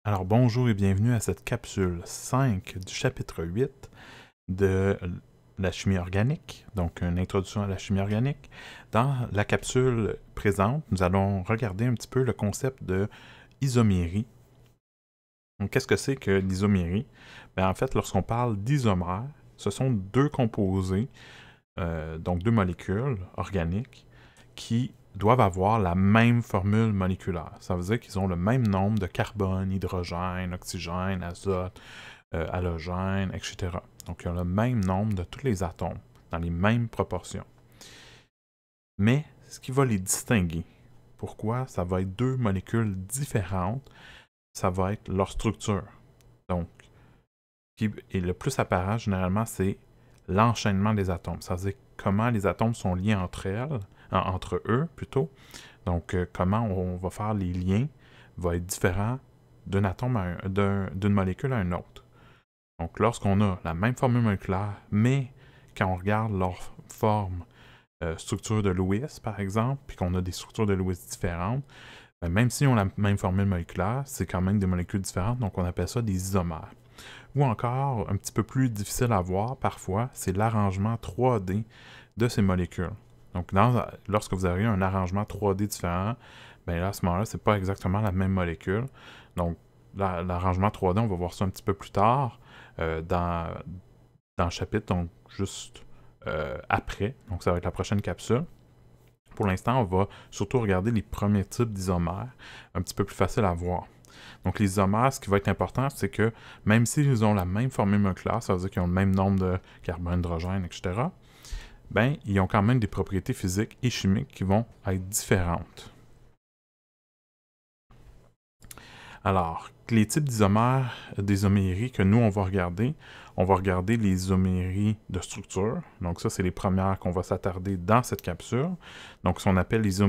Alors bonjour et bienvenue à cette capsule 5 du chapitre 8 de la chimie organique, donc une introduction à la chimie organique. Dans la capsule présente, nous allons regarder un petit peu le concept de isomérie. Donc qu'est-ce que c'est que l'isomérie? En fait, lorsqu'on parle d'isomère, ce sont deux composés, donc deux molécules organiques, qui doivent avoir la même formule moléculaire. Ça veut dire qu'ils ont le même nombre de carbone, hydrogène, oxygène, azote, halogène, etc. Donc, ils ont le même nombre de tous les atomes, dans les mêmes proportions. Mais, ce qui va les distinguer, pourquoi ça va être deux molécules différentes, ça va être leur structure. Donc, ce qui est le plus apparent, généralement, c'est l'enchaînement des atomes. Ça veut dire comment les atomes sont liés entre eux plutôt. Donc, comment on va faire les liens va être différent d'un atome d'une molécule à une autre. Donc, lorsqu'on a la même formule moléculaire, mais quand on regarde leur forme, structure de Lewis, par exemple, puis qu'on a des structures de Lewis différentes, même si on a la même formule moléculaire, c'est quand même des molécules différentes, donc on appelle ça des isomères. Ou encore, un petit peu plus difficile à voir parfois, c'est l'arrangement 3D de ces molécules. Donc, lorsque vous avez un arrangement 3D différent, là, à ce moment-là, c'est pas exactement la même molécule. Donc, l'arrangement 3D, on va voir ça un petit peu plus tard dans le chapitre, donc juste après. Donc, ça va être la prochaine capsule. Pour l'instant, on va surtout regarder les premiers types d'isomères, un petit peu plus facile à voir. Donc, les isomères, ce qui va être important, c'est que même s'ils ont la même formule moléculaire, ça veut dire qu'ils ont le même nombre de carbone, d'hydrogène, etc., ils ont quand même des propriétés physiques et chimiques qui vont être différentes. Alors, les types d'isomères, d'isomérie que nous, on va regarder les isoméries de structure. Donc ça, c'est les premières qu'on va s'attarder dans cette capsule. Donc, ce qu'on appelle les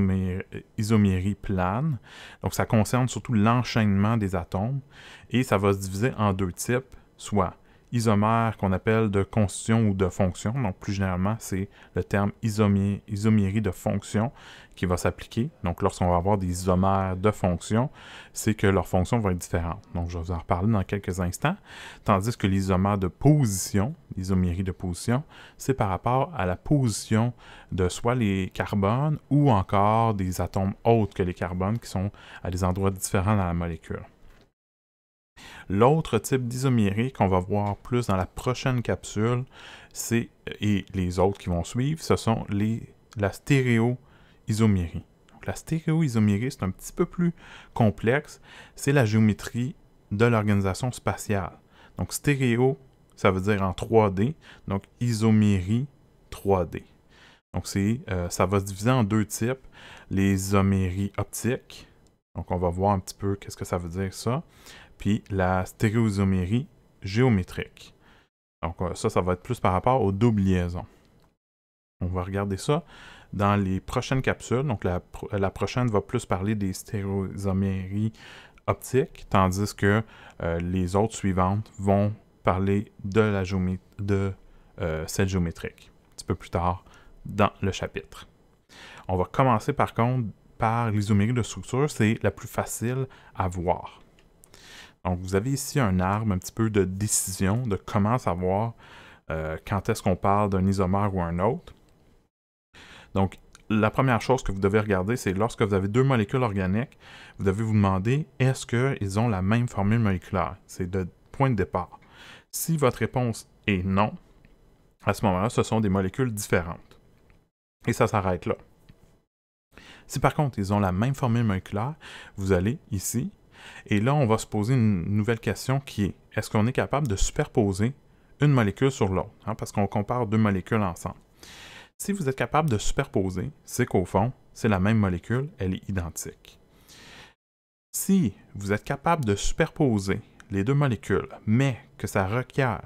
isoméries planes. Donc, ça concerne surtout l'enchaînement des atomes et ça va se diviser en deux types, soit isomères qu'on appelle de constitution ou de fonction. Donc, plus généralement, c'est le terme isomérie de fonction qui va s'appliquer. Donc, lorsqu'on va avoir des isomères de fonction, c'est que leurs fonctions vont être différentes. Donc, je vais vous en reparler dans quelques instants. Tandis que l'isomère de position, l'isomérie de position, c'est par rapport à la position de soit les carbones ou encore des atomes autres que les carbones qui sont à des endroits différents dans la molécule. L'autre type d'isomérie qu'on va voir plus dans la prochaine capsule, et les autres qui vont suivre, ce sont la stéréoisomérie. Donc, la stéréoisomérie, c'est un petit peu plus complexe. C'est la géométrie de l'organisation spatiale. Donc, stéréo, ça veut dire en 3D. Donc, isomérie 3D. Donc, ça va se diviser en deux types. Les isoméries optiques. Donc, on va voir un petit peu qu'est-ce que ça veut dire ça. Puis la stéréoisomérie géométrique. Donc ça va être plus par rapport aux doubles liaisons. On va regarder ça dans les prochaines capsules. Donc la prochaine va plus parler des stéréoisoméries optiques, tandis que les autres suivantes vont parler de celle géométrique, un petit peu plus tard dans le chapitre. On va commencer par contre par l'isomérie de structure, c'est la plus facile à voir. Donc, vous avez ici un arbre un petit peu de décision de comment savoir quand est-ce qu'on parle d'un isomère ou un autre. Donc, la première chose que vous devez regarder, c'est lorsque vous avez deux molécules organiques, vous devez vous demander est-ce qu'ils ont la même formule moléculaire? C'est le point de départ. Si votre réponse est non, à ce moment-là, ce sont des molécules différentes. Et ça s'arrête là. Si par contre, ils ont la même formule moléculaire, vous allez ici, et là, on va se poser une nouvelle question qui est, est-ce qu'on est capable de superposer une molécule sur l'autre? Parce qu'on compare deux molécules ensemble. Si vous êtes capable de superposer, c'est qu'au fond, c'est la même molécule, elle est identique. Si vous êtes capable de superposer les deux molécules, mais que ça requiert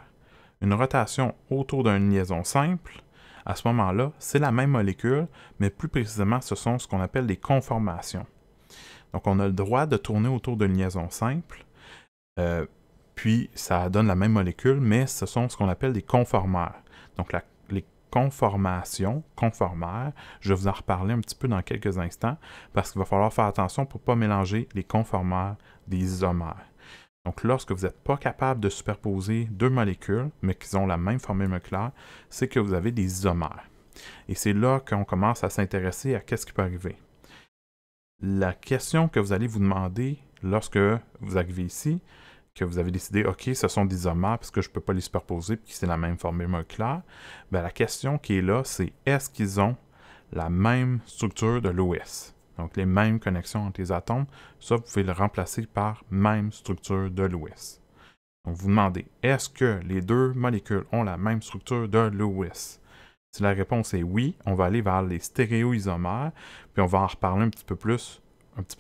une rotation autour d'une liaison simple, à ce moment-là, c'est la même molécule, mais plus précisément, ce sont ce qu'on appelle des conformations. Donc, on a le droit de tourner autour d'une liaison simple, puis ça donne la même molécule, mais ce sont ce qu'on appelle des conformères. Donc, les conformations, conformères, je vais vous en reparler un petit peu dans quelques instants, parce qu'il va falloir faire attention pour ne pas mélanger les conformères des isomères. Donc, lorsque vous n'êtes pas capable de superposer deux molécules, mais qu'ils ont la même formule moléculaire, c'est que vous avez des isomères. Et c'est là qu'on commence à s'intéresser à qu'est-ce qui peut arriver. La question que vous allez vous demander lorsque vous arrivez ici, que vous avez décidé, OK, ce sont des isomères parce que je ne peux pas les superposer puis que c'est la même formule moléculaire, bien, la question qui est là, c'est est-ce qu'ils ont la même structure de l'OS? Donc, les mêmes connexions entre les atomes, ça, vous pouvez le remplacer par même structure de l'OS. Donc, vous demandez, est-ce que les deux molécules ont la même structure de l'OS? Si la réponse est oui, on va aller vers les stéréoisomères, puis on va en reparler un petit peu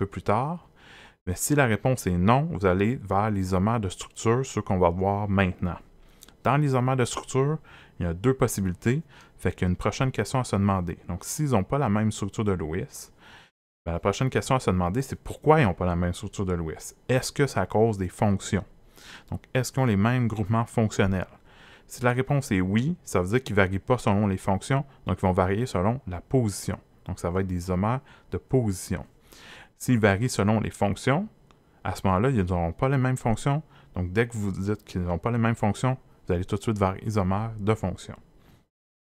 plus tard. Mais si la réponse est non, vous allez vers les isomères de structure, ceux qu'on va voir maintenant. Dans les isomères de structure, il y a deux possibilités, fait qu'il y a une prochaine question à se demander. Donc, s'ils n'ont pas la même structure de l'OS, bien, la prochaine question à se demander, c'est pourquoi ils n'ont pas la même structure de l'OS. Est-ce que c'est à cause des fonctions? Donc, est-ce qu'ils ont les mêmes groupements fonctionnels? Si la réponse est oui, ça veut dire qu'ils ne varient pas selon les fonctions, donc ils vont varier selon la position. Donc, ça va être des isomères de position. S'ils varient selon les fonctions, à ce moment-là, ils n'auront pas les mêmes fonctions. Donc, dès que vous dites qu'ils n'ont pas les mêmes fonctions, vous allez tout de suite vers isomères de fonction.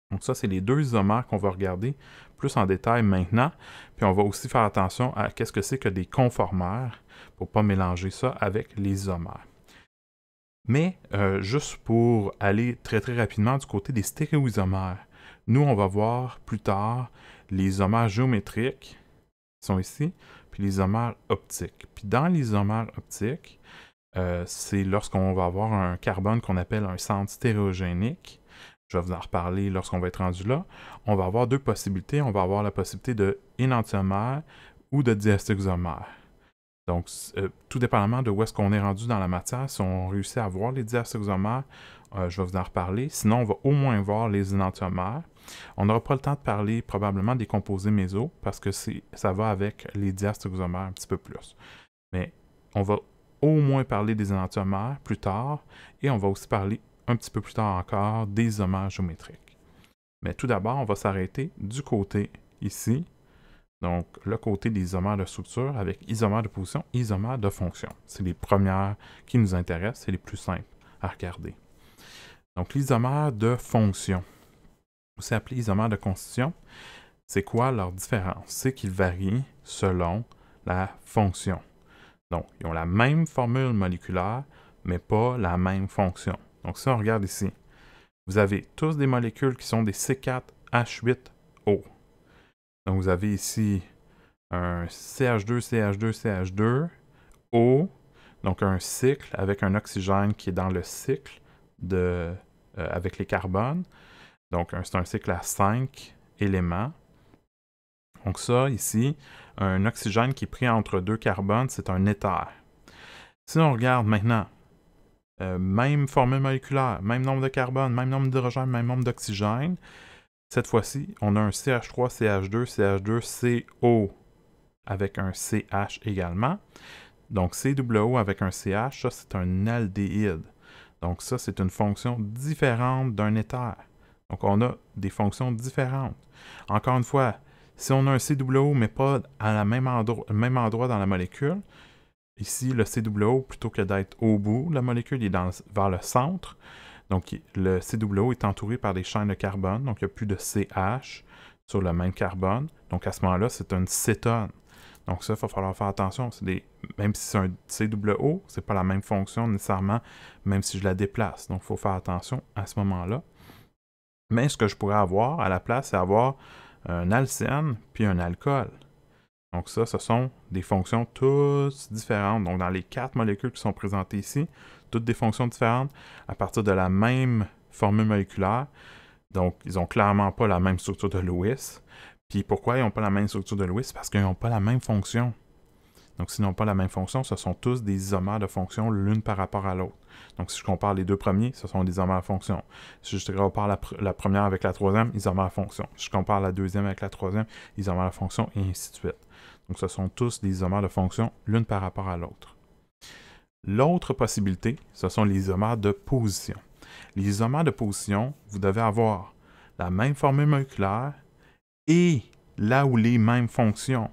Donc, ça, c'est les deux isomères qu'on va regarder plus en détail maintenant. Puis, on va aussi faire attention à qu'est-ce que c'est que des conformères pour ne pas mélanger ça avec les isomères. Mais, juste pour aller très très rapidement du côté des stéréoisomères, nous, on va voir plus tard les isomères géométriques, qui sont ici, puis les isomères optiques. Puis dans les isomères optiques, c'est lorsqu'on va avoir un carbone qu'on appelle un centre stéréogénique. Je vais vous en reparler lorsqu'on va être rendu là. On va avoir deux possibilités. On va avoir la possibilité de énantiomère ou de diastéréoisomère. Donc, tout dépendamment de où est-ce qu'on est rendu dans la matière, si on réussit à voir les diastéréoisomères, je vais vous en reparler. Sinon, on va au moins voir les énantiomères. On n'aura pas le temps de parler probablement des composés méso parce que ça va avec les diastéréoisomères un petit peu plus. Mais on va au moins parler des énantiomères plus tard et on va aussi parler un petit peu plus tard encore des isomères géométriques. Mais tout d'abord, on va s'arrêter du côté ici. Donc, le côté des isomères de structure avec isomères de position et isomères de fonction. C'est les premières qui nous intéressent, c'est les plus simples à regarder. Donc, l'isomère de fonction, aussi appelé isomère de constitution, c'est quoi leur différence? C'est qu'ils varient selon la fonction. Donc, ils ont la même formule moléculaire, mais pas la même fonction. Donc, si on regarde ici, vous avez tous des molécules qui sont des C4H8O. Donc, vous avez ici un CH2, CH2, CH2, O, donc un cycle avec un oxygène qui est dans le cycle avec les carbones. Donc, c'est un cycle à 5 éléments. Donc ça, ici, un oxygène qui est pris entre deux carbones, c'est un éther. Si on regarde maintenant, même formule moléculaire, même nombre de carbone, même nombre d'hydrogène, même nombre d'oxygène, cette fois-ci, on a un CH3, CH2, CH2, CO avec un CH également. Donc COO avec un CH, ça c'est un aldéhyde. Donc ça, c'est une fonction différente d'un éther. Donc on a des fonctions différentes. Encore une fois, si on a un COO, mais pas à la même endroit dans la molécule, ici, le COO, plutôt que d'être au bout, la molécule est vers le centre. Donc, le COO est entouré par des chaînes de carbone, donc il n'y a plus de CH sur le même carbone. Donc, à ce moment-là, c'est un cétone. Donc, ça, il va falloir faire attention. Même si c'est un COO, ce n'est pas la même fonction nécessairement, même si je la déplace. Donc, il faut faire attention à ce moment-là. Mais ce que je pourrais avoir à la place, c'est avoir un alcène puis un alcool. Donc ça, ce sont des fonctions toutes différentes. Donc dans les 4 molécules qui sont présentées ici, toutes des fonctions différentes à partir de la même formule moléculaire. Donc ils n'ont clairement pas la même structure de Lewis. Puis pourquoi ils n'ont pas la même structure de Lewis? Parce qu'ils n'ont pas la même fonction. Donc s'ils n'ont pas la même fonction, ce sont tous des isomères de fonction l'une par rapport à l'autre. Donc si je compare les deux premiers, ce sont des isomères de fonction. Si je compare la première avec la troisième, isomères de fonction. Si je compare la deuxième avec la troisième, isomères de fonction, et ainsi de suite. Donc ce sont tous des isomères de fonction l'une par rapport à l'autre. L'autre possibilité, ce sont les isomères de position. Les isomères de position, vous devez avoir la même formule moléculaire et là où les mêmes fonctions.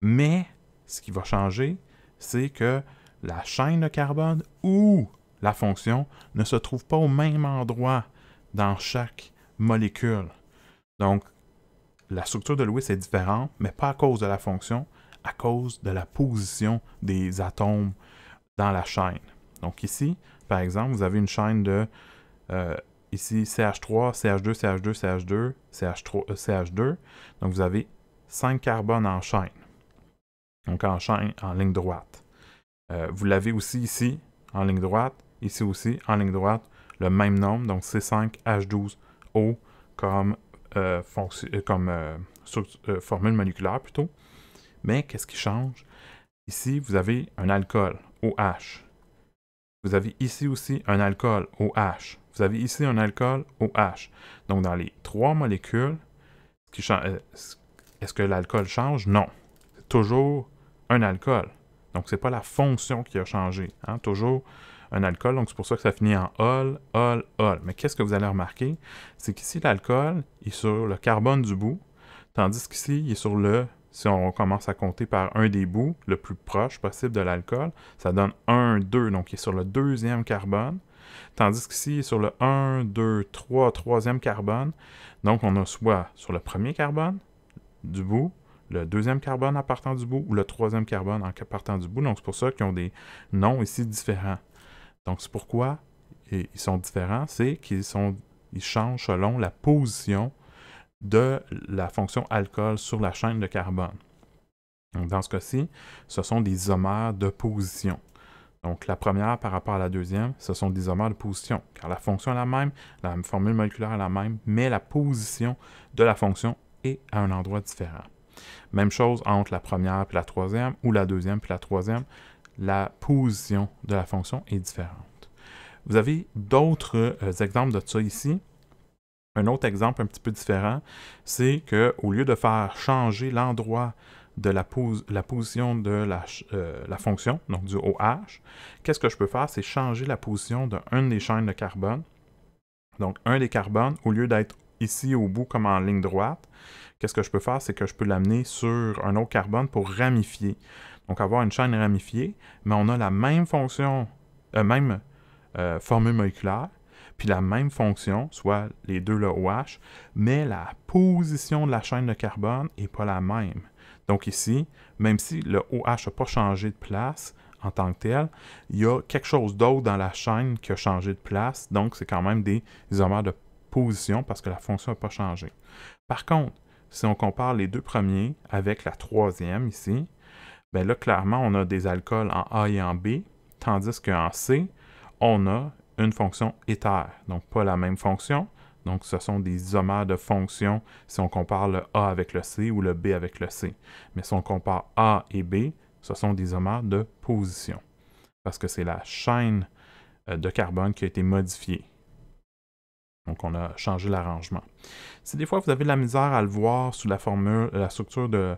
Mais ce qui va changer, c'est que la chaîne de carbone ou la fonction ne se trouve pas au même endroit dans chaque molécule. Donc, la structure de Lewis est différente, mais pas à cause de la fonction, à cause de la position des atomes dans la chaîne. Donc ici, par exemple, vous avez une chaîne de ici CH3, CH2, CH2, CH2, CH3, CH2. Donc vous avez 5 carbones en chaîne. Donc en chaîne, en ligne droite. Vous l'avez aussi ici, en ligne droite, ici aussi, en ligne droite, le même nombre, donc C5H12O comme, formule moléculaire plutôt. Mais qu'est-ce qui change? Ici, vous avez un alcool, OH. Vous avez ici aussi un alcool, OH. Vous avez ici un alcool, OH. Donc, dans les trois molécules, est-ce que l'alcool change? Non. C'est toujours un alcool. Donc, ce n'est pas la fonction qui a changé. Hein? Toujours un alcool. Donc, c'est pour ça que ça finit en ol, ol, ol. Mais qu'est-ce que vous allez remarquer? C'est qu'ici, l'alcool est sur le carbone du bout, tandis qu'ici, il est sur le... Si on commence à compter par un des bouts, le plus proche possible de l'alcool, ça donne 1, 2, donc il est sur le deuxième carbone. Tandis qu'ici, il est sur le 1, 2, 3, troisième carbone. Donc, on a soit sur le premier carbone du bout, le deuxième carbone en partant du bout, ou le troisième carbone en partant du bout. Donc, c'est pour ça qu'ils ont des noms ici différents. Donc, c'est pourquoi ils sont différents, c'est qu'ils changent selon la position de la fonction alcool sur la chaîne de carbone. Donc, dans ce cas-ci, ce sont des isomères de position. Donc, la première par rapport à la deuxième, ce sont des isomères de position, car la fonction est la même, la formule moléculaire est la même, mais la position de la fonction est à un endroit différent. Même chose entre la première et la troisième, ou la deuxième et la troisième, la position de la fonction est différente. Vous avez d'autres exemples de ça ici. Un autre exemple un petit peu différent, c'est qu'au lieu de faire changer l'endroit de la position de la fonction, donc du OH, qu'est-ce que je peux faire? C'est changer la position d'une des chaînes de carbone. Donc, un des carbones, au lieu d'être ici au bout comme en ligne droite, qu'est-ce que je peux faire? C'est que je peux l'amener sur un autre carbone pour ramifier. Donc, avoir une chaîne ramifiée, mais on a la même fonction, formule moléculaire, puis la même fonction, soit les deux le OH, mais la position de la chaîne de carbone n'est pas la même. Donc ici, même si le OH n'a pas changé de place en tant que tel, il y a quelque chose d'autre dans la chaîne qui a changé de place, donc c'est quand même des isomères de position parce que la fonction n'a pas changé. Par contre, si on compare les deux premiers avec la troisième ici, bien là, clairement, on a des alcools en A et en B, tandis qu'en C, on a une fonction éther, donc pas la même fonction. Donc, ce sont des isomères de fonction si on compare le A avec le C ou le B avec le C. Mais si on compare A et B, ce sont des isomères de position, parce que c'est la chaîne de carbone qui a été modifiée. Donc, on a changé l'arrangement. Si des fois vous avez de la misère à le voir sous la formule, la structure de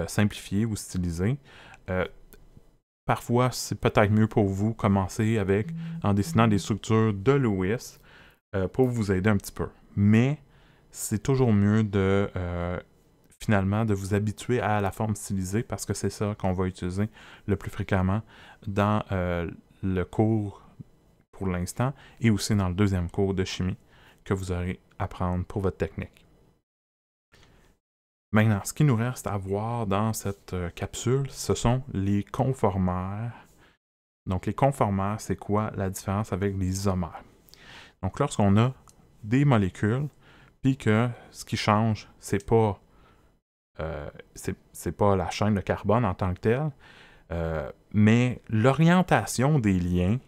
simplifiée ou stylisée, parfois, c'est peut-être mieux pour vous commencer en dessinant des structures de Lewis pour vous aider un petit peu. Mais c'est toujours mieux de finalement de vous habituer à la forme stylisée parce que c'est ça qu'on va utiliser le plus fréquemment dans le cours pour l'instant et aussi dans le deuxième cours de chimie que vous aurez à prendre pour votre technique. Maintenant, ce qui nous reste à voir dans cette capsule, ce sont les conformères. Donc, les conformères, c'est quoi la différence avec les isomères? Donc, lorsqu'on a des molécules, puis que ce qui change, c'est pas la chaîne de carbone en tant que telle, mais l'orientation des liens.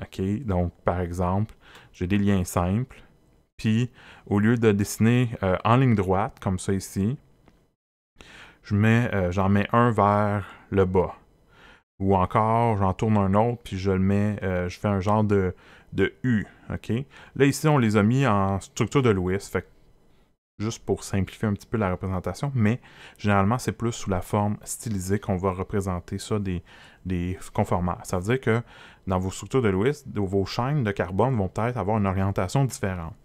OK? Donc, par exemple, j'ai des liens simples, puis au lieu de dessiner en ligne droite, comme ça ici, j'en mets un vers le bas. Ou encore, j'en tourne un autre, puis je le mets, je fais un genre de U, OK? Là, ici, on les a mis en structure de Lewis, fait que juste pour simplifier un petit peu la représentation, mais généralement, c'est plus sous la forme stylisée qu'on va représenter ça des conformères. Ça veut dire que dans vos structures de Lewis, vos chaînes de carbone vont peut-être avoir une orientation différente.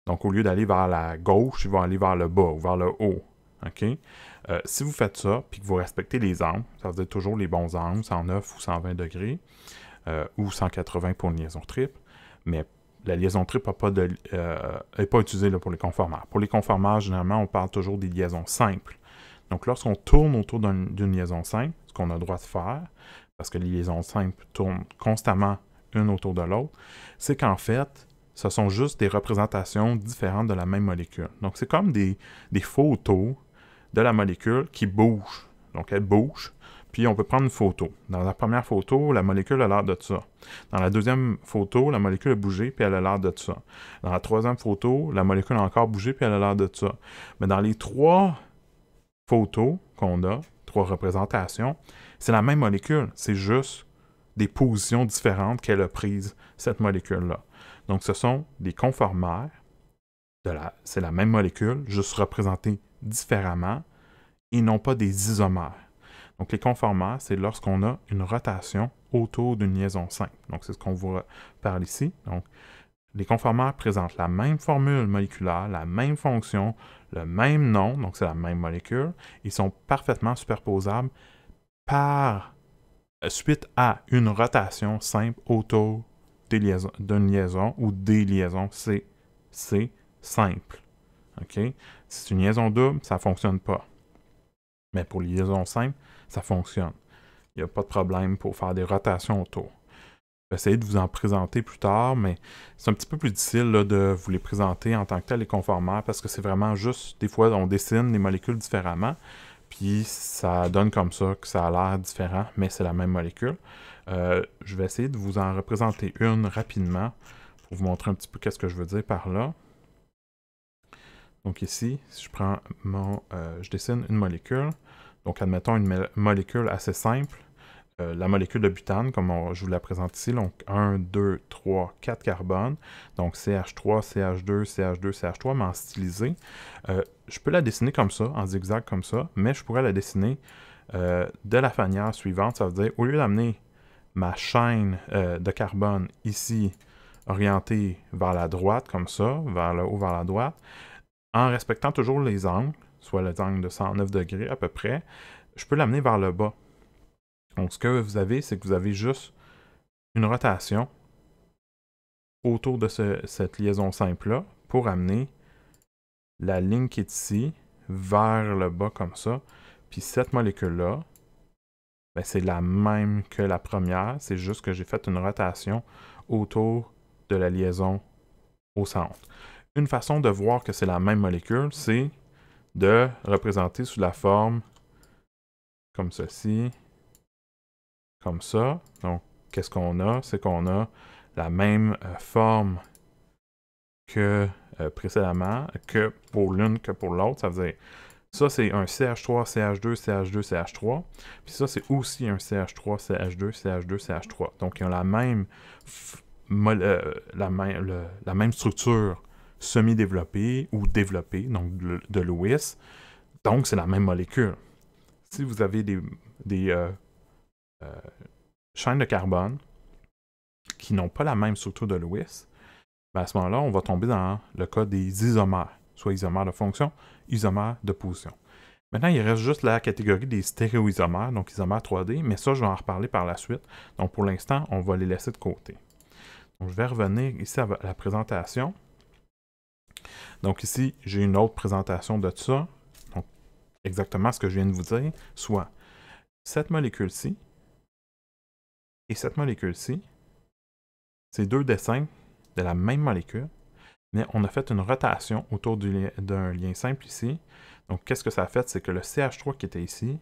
Donc, au lieu d'aller vers la gauche, ils vont aller vers le bas ou vers le haut. OK? Si vous faites ça, puis que vous respectez les angles, ça veut dire toujours les bons angles, 109 ou 120 degrés, ou 180 pour une liaison triple, mais la liaison triple n'est pas utilisée là, pour les conformeurs. Pour les conformeurs, généralement, on parle toujours des liaisons simples. Donc, lorsqu'on tourne autour d'une liaison simple, ce qu'on a le droit de faire, parce que les liaisons simples tournent constamment une autour de l'autre, c'est qu'en fait, ce sont juste des représentations différentes de la même molécule. Donc, c'est comme des photos de la molécule qui bougent. Donc, elle bouge, puis on peut prendre une photo. Dans la première photo, la molécule a l'air de ça. Dans la deuxième photo, la molécule a bougé, puis elle a l'air de ça. Dans la troisième photo, la molécule a encore bougé, puis elle a l'air de ça. Mais dans les 3 photos qu'on a, 3 représentations, c'est la même molécule. C'est juste des positions différentes qu'elle a prises, cette molécule-là. Donc, ce sont des conformères. C'est la même molécule, juste représentée différemment, et non pas des isomères. Donc, les conformères, c'est lorsqu'on a une rotation autour d'une liaison simple. Donc, c'est ce qu'on vous parle ici. Donc, les conformères présentent la même formule moléculaire, la même fonction, le même nom, donc c'est la même molécule. Ils sont parfaitement superposables suite à une rotation simple autour d'une liaison ou des liaisons C simple. OK? Si c'est une liaison double, ça ne fonctionne pas. Mais pour les liaisons simples, ça fonctionne. Il n'y a pas de problème pour faire des rotations autour. Je vais essayer de vous en présenter plus tard, mais c'est un petit peu plus difficile là, de vous les présenter en tant que tel, les conformères, parce que c'est vraiment juste, des fois, on dessine les molécules différemment, puis ça donne comme ça que ça a l'air différent, mais c'est la même molécule. Je vais essayer de vous en représenter une rapidement pour vous montrer un petit peu qu'est-ce que je veux dire par là. Donc ici, si je prends je dessine une molécule. Donc admettons une molécule assez simple. La molécule de butane, comme je vous la présente ici, donc 1, 2, 3, 4 carbones, donc CH3, CH2, CH2, CH3, mais en stylisé. Je peux la dessiner comme ça, en zigzag comme ça, mais je pourrais la dessiner de la manière suivante, ça veut dire, au lieu d'amener ma chaîne de carbone ici, orientée vers la droite, comme ça, vers le haut, vers la droite, en respectant toujours les angles, soit les angles de 109 degrés à peu près, je peux l'amener vers le bas. Donc, ce que vous avez, c'est que vous avez juste une rotation autour de cette liaison simple-là pour amener la ligne qui est ici vers le bas comme ça. Puis cette molécule-là, ben, c'est la même que la première, c'est juste que j'ai fait une rotation autour de la liaison au centre. Une façon de voir que c'est la même molécule, c'est de représenter sous la forme comme ceci, comme ça. Donc, qu'est-ce qu'on a? C'est qu'on a la même forme que précédemment, que pour l'une que pour l'autre. Ça veut dire, ça c'est un CH3, CH2, CH2, CH3. Puis ça c'est aussi un CH3, CH2, CH2, CH3. Donc, ils ont la même structure semi-développée ou développée, donc de Lewis. Donc, c'est la même molécule. Si vous avez des chaînes de carbone qui n'ont pas la même structure de Lewis, ben à ce moment-là, on va tomber dans le cas des isomères, soit isomères de fonction, isomères de position. Maintenant, il reste juste la catégorie des stéréoisomères, donc isomères 3D, mais ça, je vais en reparler par la suite. Donc, pour l'instant, on va les laisser de côté. Donc, je vais revenir ici à la présentation. Donc, ici, j'ai une autre présentation de ça. Donc, exactement ce que je viens de vous dire, soit cette molécule-ci et cette molécule-ci, c'est 2 dessins de la même molécule, mais on a fait une rotation autour d'un lien simple ici. Donc, qu'est-ce que ça a fait? C'est que le CH3 qui était ici,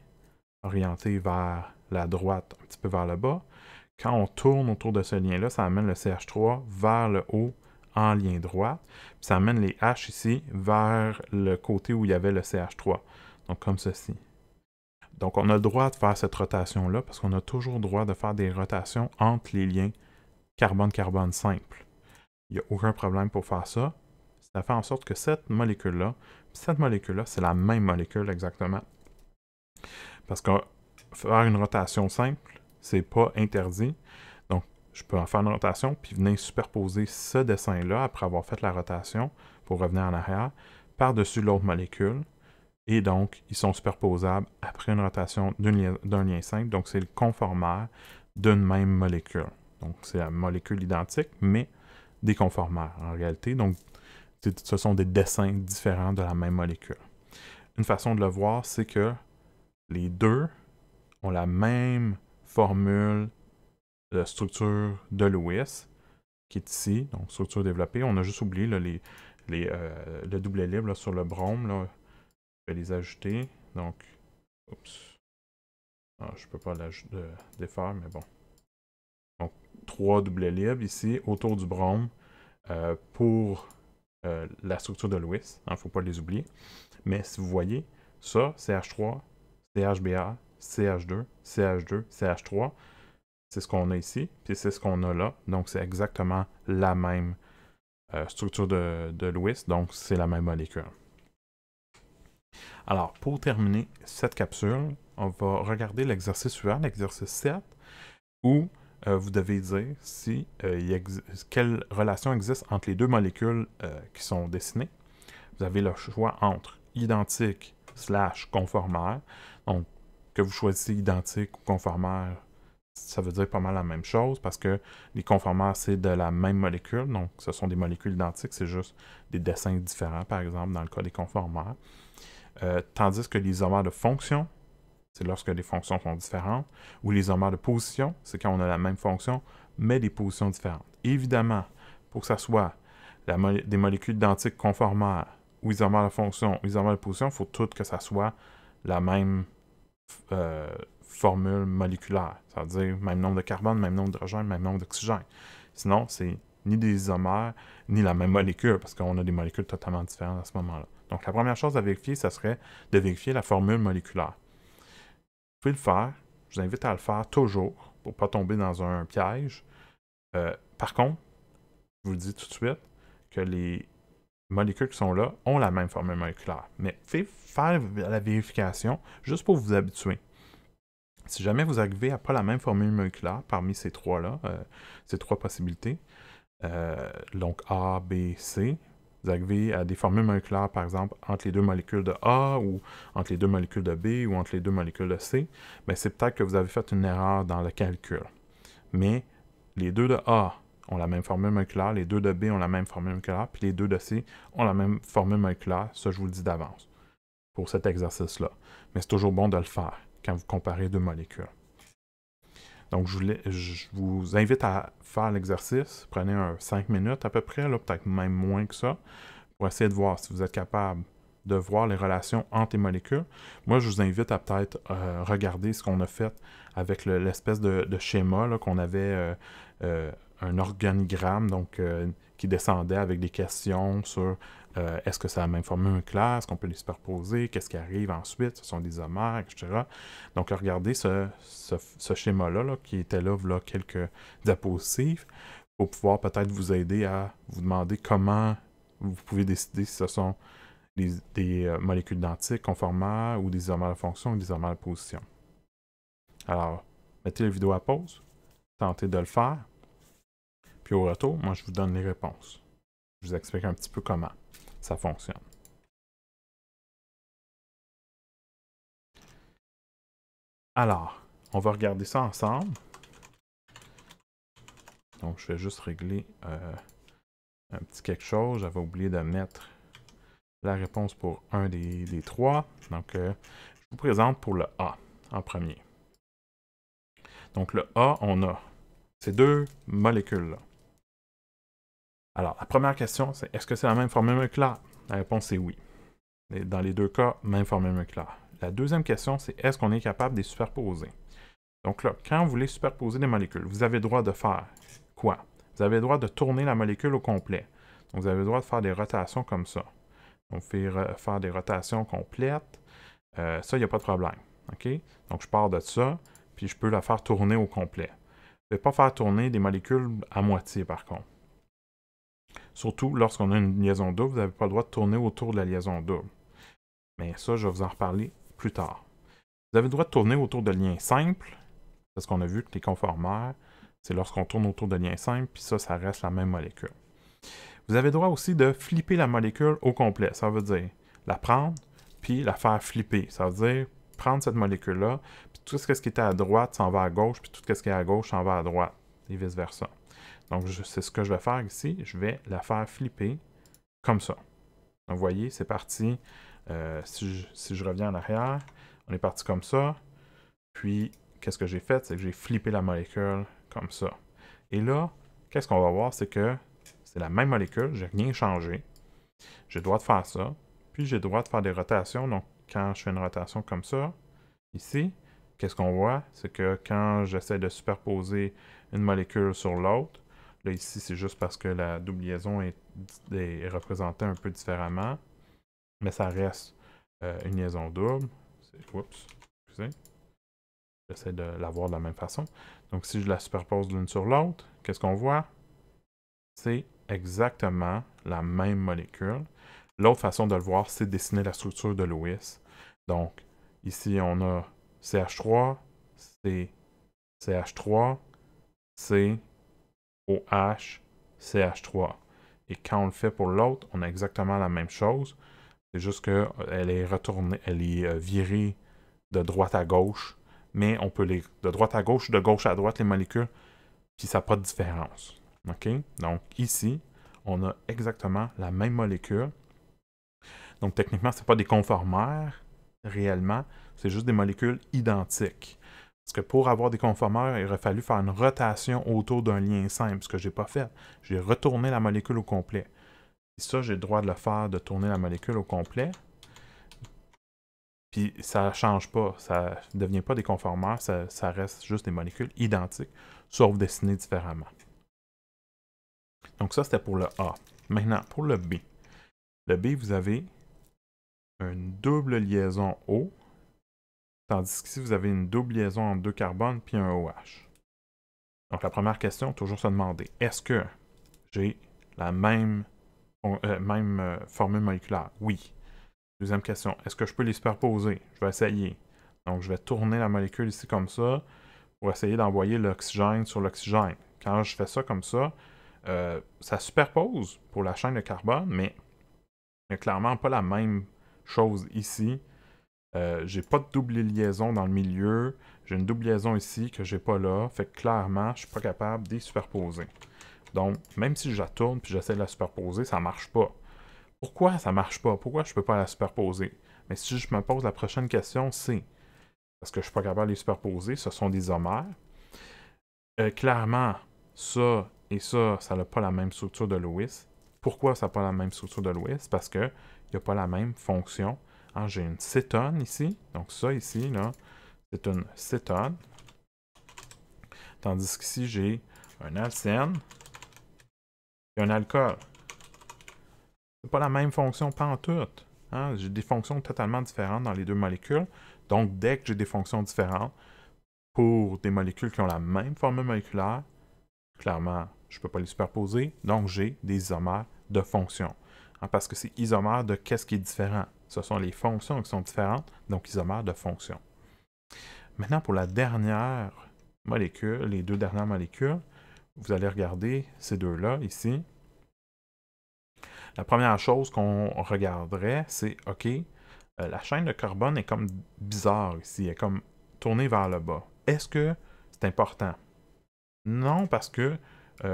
orienté vers la droite, un petit peu vers le bas, quand on tourne autour de ce lien-là, ça amène le CH3 vers le haut en lien droit, puis ça amène les H ici vers le côté où il y avait le CH3, donc comme ceci. Donc, on a le droit de faire cette rotation-là parce qu'on a toujours le droit de faire des rotations entre les liens carbone-carbone simples. Il n'y a aucun problème pour faire ça. Ça fait en sorte que cette molécule-là, c'est la même molécule exactement. Parce que faire une rotation simple, c'est pas interdit. Donc, je peux en faire une rotation puis venir superposer ce dessin-là après avoir fait la rotation pour revenir en arrière par-dessus l'autre molécule. Et donc, ils sont superposables après une rotation d'un lien simple. Donc, c'est le conformère d'une même molécule. Donc, c'est la molécule identique, mais des conformères en réalité. Donc, ce sont des dessins différents de la même molécule. Une façon de le voir, c'est que les deux ont la même formule de structure de Lewis, qui est ici, donc structure développée. On a juste oublié là, le doublet libre là, sur le brome. Là. Je vais les ajouter. Donc, oups. Ah, je ne peux pas défaire, mais bon. Donc, 3 doublets libres ici, autour du brome, pour la structure de Lewis. Il ne faut pas les oublier. Mais si vous voyez, ça, CH3, CHBA, CH2, CH2, CH3, c'est ce qu'on a ici, puis c'est ce qu'on a là. Donc, c'est exactement la même structure de Lewis, donc c'est la même molécule. Alors, pour terminer cette capsule, on va regarder l'exercice suivant, l'exercice 7, où vous devez dire si, quelle relation existe entre les deux molécules qui sont dessinées. Vous avez le choix entre identique / conformaire. Donc, que vous choisissez identique ou conformaire, ça veut dire pas mal la même chose parce que les conformaires, c'est de la même molécule. Donc, ce sont des molécules identiques, c'est juste des dessins différents, par exemple, dans le cas des conformaires. Tandis que les isomères de fonction, c'est lorsque les fonctions sont différentes, ou les isomères de position, c'est quand on a la même fonction, mais des positions différentes. Évidemment, pour que ça soit des molécules identiques conformaires, ou isomères de fonction, ou isomères de position, il faut tout que ça soit la même formule moléculaire. Ça veut dire même nombre de carbone, même nombre d'hydrogène, même nombre d'oxygène. Sinon, c'est ni des isomères, ni la même molécule, parce qu'on a des molécules totalement différentes à ce moment-là. Donc, la première chose à vérifier, ça serait de vérifier la formule moléculaire. Vous pouvez le faire. Je vous invite à le faire toujours pour ne pas tomber dans un piège. Par contre, je vous le dis tout de suite que les molécules qui sont là ont la même formule moléculaire. Mais faites faire la vérification juste pour vous habituer. Si jamais vous arrivez à pas la même formule moléculaire parmi ces trois-là, ces trois possibilités, donc A, B, C, vous arrivez à des formules moléculaires, par exemple, entre les deux molécules de A, ou entre les deux molécules de B, ou entre les deux molécules de C, bien, c'est peut-être que vous avez fait une erreur dans le calcul. Mais les deux de A ont la même formule moléculaire, les deux de B ont la même formule moléculaire, puis les deux de C ont la même formule moléculaire. Ça, je vous le dis d'avance pour cet exercice-là. Mais c'est toujours bon de le faire quand vous comparez deux molécules. Donc, je vous invite à faire l'exercice. Prenez 5 minutes à peu près, peut-être même moins que ça, pour essayer de voir si vous êtes capable de voir les relations entre les molécules. Moi, je vous invite à peut-être regarder ce qu'on a fait avec l'espèce de schéma qu'on avait, un organigramme donc, qui descendait avec des questions sur est-ce que c'est la même formule moléculaire, est-ce qu'on peut les superposer, qu'est-ce qui arrive ensuite, ce sont des isomères, etc. Donc, regardez ce schéma-là qui était là, voilà quelques diapositives, pour pouvoir peut-être vous aider à vous demander comment vous pouvez décider si ce sont des molécules identiques, conformaires, ou des isomères de fonction, ou des isomères de position. Alors, mettez la vidéo à pause, tentez de le faire, puis au retour, moi je vous donne les réponses. Je vous explique un petit peu comment ça fonctionne. Alors, on va regarder ça ensemble. Donc, je vais juste régler un petit quelque chose. J'avais oublié de mettre la réponse pour un des trois. Donc, je vous présente pour le A en premier. Donc, le A, on a ces deux molécules-là. Alors, la première question, c'est est-ce que c'est la même formule moléculaire? La réponse est oui. Et dans les deux cas, même formule moléculaire. La deuxième question, c'est est-ce qu'on est capable de les superposer? Donc là, quand vous voulez superposer des molécules, vous avez le droit de faire quoi? Vous avez le droit de tourner la molécule au complet. Donc, vous avez le droit de faire des rotations comme ça. Donc, faire des rotations complètes. Ça, il n'y a pas de problème. OK? Donc, je pars de ça, puis je peux la faire tourner au complet. Je ne vais pas faire tourner des molécules à moitié, par contre. Surtout lorsqu'on a une liaison double, vous n'avez pas le droit de tourner autour de la liaison double. Mais ça, je vais vous en reparler plus tard. Vous avez le droit de tourner autour de liens simples, parce qu'on a vu que les conformaires, c'est lorsqu'on tourne autour de liens simples, puis ça reste la même molécule. Vous avez le droit aussi de flipper la molécule au complet. Ça veut dire la prendre, puis la faire flipper. Ça veut dire prendre cette molécule-là, puis tout ce qui était à droite s'en va à gauche, puis tout ce qui est à gauche s'en va à droite, et vice-versa. Donc, c'est ce que je vais faire ici. Je vais la faire flipper comme ça. Donc, vous voyez, c'est parti. Si je reviens en arrière, on est parti comme ça. Puis, qu'est-ce que j'ai fait? C'est que j'ai flippé la molécule comme ça. Et là, qu'est-ce qu'on va voir? C'est que c'est la même molécule, j'ai rien changé. J'ai le droit de faire ça. Puis, j'ai le droit de faire des rotations. Donc, quand je fais une rotation comme ça, ici, qu'est-ce qu'on voit? C'est que quand j'essaie de superposer une molécule sur l'autre, là, ici, c'est juste parce que la double liaison est représentée un peu différemment. Mais ça reste une liaison double. Oups, excusez. J'essaie de l'avoir de la même façon. Donc, si je la superpose l'une sur l'autre, qu'est-ce qu'on voit? C'est exactement la même molécule. L'autre façon de le voir, c'est de dessiner la structure de Lewis. Donc, ici, on a CH3, C, CH3, C, OH, CH3. Et quand on le fait pour l'autre, on a exactement la même chose. C'est juste qu'elle est retournée, elle est virée de droite à gauche, mais on peut les de droite à gauche, de gauche à droite, les molécules, puis ça n'a pas de différence. OK? Donc ici, on a exactement la même molécule. Donc techniquement, ce n'est pas des conformères, réellement, c'est juste des molécules identiques. Parce que pour avoir des conformeurs, il aurait fallu faire une rotation autour d'un lien simple, ce que je n'ai pas fait. J'ai retourné la molécule au complet. Et ça, j'ai le droit de le faire, de tourner la molécule au complet. Puis ça ne change pas, ça ne devient pas des conformeurs, ça reste juste des molécules identiques, sauf dessinées différemment. Donc ça, c'était pour le A. Maintenant, pour le B. Le B, vous avez une double liaison O, tandis qu'ici, vous avez une double liaison entre deux carbones puis un OH. Donc la première question, toujours se demander, est-ce que j'ai la même formule moléculaire? Oui. Deuxième question, est-ce que je peux les superposer? Je vais essayer. Donc, je vais tourner la molécule ici comme ça pour essayer d'envoyer l'oxygène sur l'oxygène. Quand je fais ça comme ça, ça superpose pour la chaîne de carbone, mais il n'y a clairement pas la même chose ici. J'ai pas de double liaison dans le milieu. J'ai une double liaison ici que j'ai pas là. Fait que clairement, je suis pas capable de les superposer. Donc, même si je la tourne puis j'essaie de la superposer, ça marche pas. Pourquoi ça marche pas? Pourquoi je ne peux pas la superposer? Mais si je me pose la prochaine question, c'est parce que je ne suis pas capable de les superposer, ce sont des isomères. Clairement, ça et ça n'a pas la même structure de Lewis. Pourquoi ça n'a pas la même structure de Lewis? Parce qu'il n'y a pas la même fonction. Hein, j'ai une cétone ici, donc ça ici, là, c'est une cétone. Tandis qu'ici, j'ai un alcène et un alcool. C'est pas la même fonction pantoute. Hein? J'ai des fonctions totalement différentes dans les deux molécules. Donc, dès que j'ai des fonctions différentes pour des molécules qui ont la même formule moléculaire, clairement, je ne peux pas les superposer. Donc, j'ai des isomères de fonctions. Hein? Parce que c'est isomère de qu'est-ce qui est différent. Ce sont les fonctions qui sont différentes, donc isomères de fonctions. Maintenant, pour la dernière molécule, les deux dernières molécules, vous allez regarder ces deux-là ici. La première chose qu'on regarderait, c'est, OK, la chaîne de carbone est comme bizarre ici, elle est comme tournée vers le bas. Est-ce que c'est important? Non, parce que,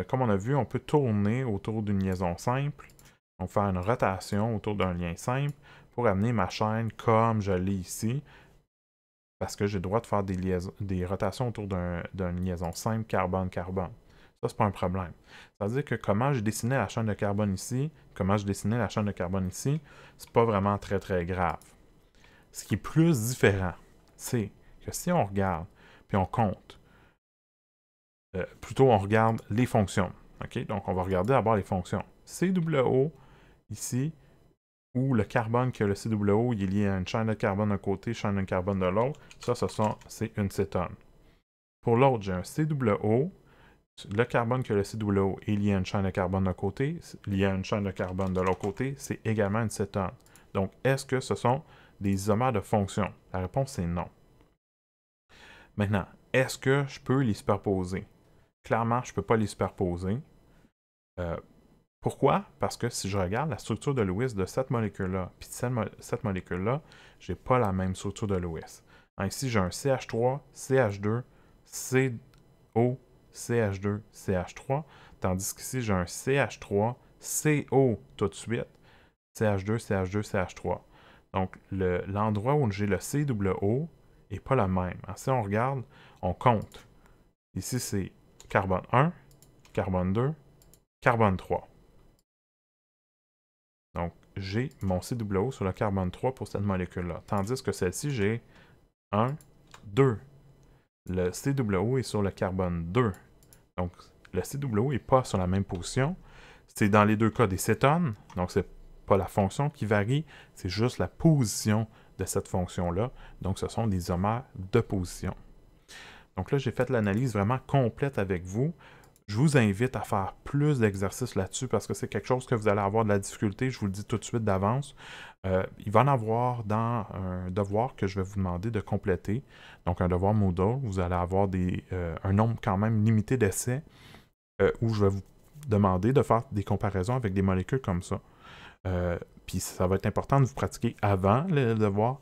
comme on a vu, on peut tourner autour d'une liaison simple, donc faire une rotation autour d'un lien simple pour amener ma chaîne comme je l'ai ici, parce que j'ai le droit de faire des rotations autour d'une liaison simple carbone-carbone. Ça, c'est pas un problème. Ça veut dire que comment j'ai dessiné la chaîne de carbone ici, comment je dessinais la chaîne de carbone ici, c'est pas vraiment très très grave. Ce qui est plus différent, c'est que si on regarde, puis on compte, plutôt on regarde les fonctions. OK? Donc on va regarder d'abord les fonctions. COO, ici, où le carbone qui a le COO, il est lié à une chaîne de carbone d'un côté, chaîne de carbone de l'autre. Ça, c'est une cétone. Pour l'autre, j'ai un COO. Le carbone que le COO est lié à une chaîne de carbone d'un côté, lié à une chaîne de carbone de l'autre côté, c'est également une cétone. Donc, est-ce que ce sont des isomères de fonction? La réponse est non. Maintenant, est-ce que je peux les superposer? Clairement, je ne peux pas les superposer. Pourquoi? Parce que si je regarde la structure de Lewis de cette molécule-là, puis cette molécule-là, je n'ai pas la même structure de Lewis. Hein, ici, j'ai un CH3, CH2, CO, CH2, CH3, tandis qu'ici, j'ai un CH3, CO tout de suite, CH2, CH2, CH3. Donc, l'endroit où j'ai le COO n'est pas le même. Alors, si on regarde, on compte. Ici, c'est carbone 1, carbone 2, carbone 3. Donc, j'ai mon COO sur le carbone 3 pour cette molécule-là. Tandis que celle-ci, j'ai 1, 2. Le COO est sur le carbone 2. Donc, le COO n'est pas sur la même position. C'est dans les deux cas des cétones. Donc, c'est pas la fonction qui varie, c'est juste la position de cette fonction-là. Donc, ce sont des isomères de position. Donc là, j'ai fait l'analyse vraiment complète avec vous. Je vous invite à faire plus d'exercices là-dessus parce que c'est quelque chose que vous allez avoir de la difficulté, je vous le dis tout de suite d'avance. Il va en avoir dans un devoir que je vais vous demander de compléter. Donc un devoir Moodle, vous allez avoir un nombre quand même limité d'essais où je vais vous demander de faire des comparaisons avec des molécules comme ça. Puis ça va être important de vous pratiquer avant le devoir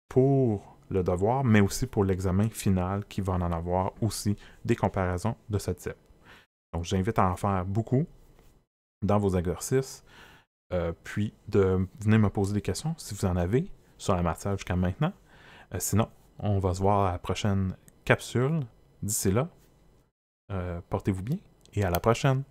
pour le devoir, mais aussi pour l'examen final qui va en avoir aussi des comparaisons de ce type. Donc, j'invite à en faire beaucoup dans vos exercices, puis de venir me poser des questions si vous en avez sur la matière jusqu'à maintenant. Sinon, on va se voir à la prochaine capsule. D'ici là, portez-vous bien et à la prochaine!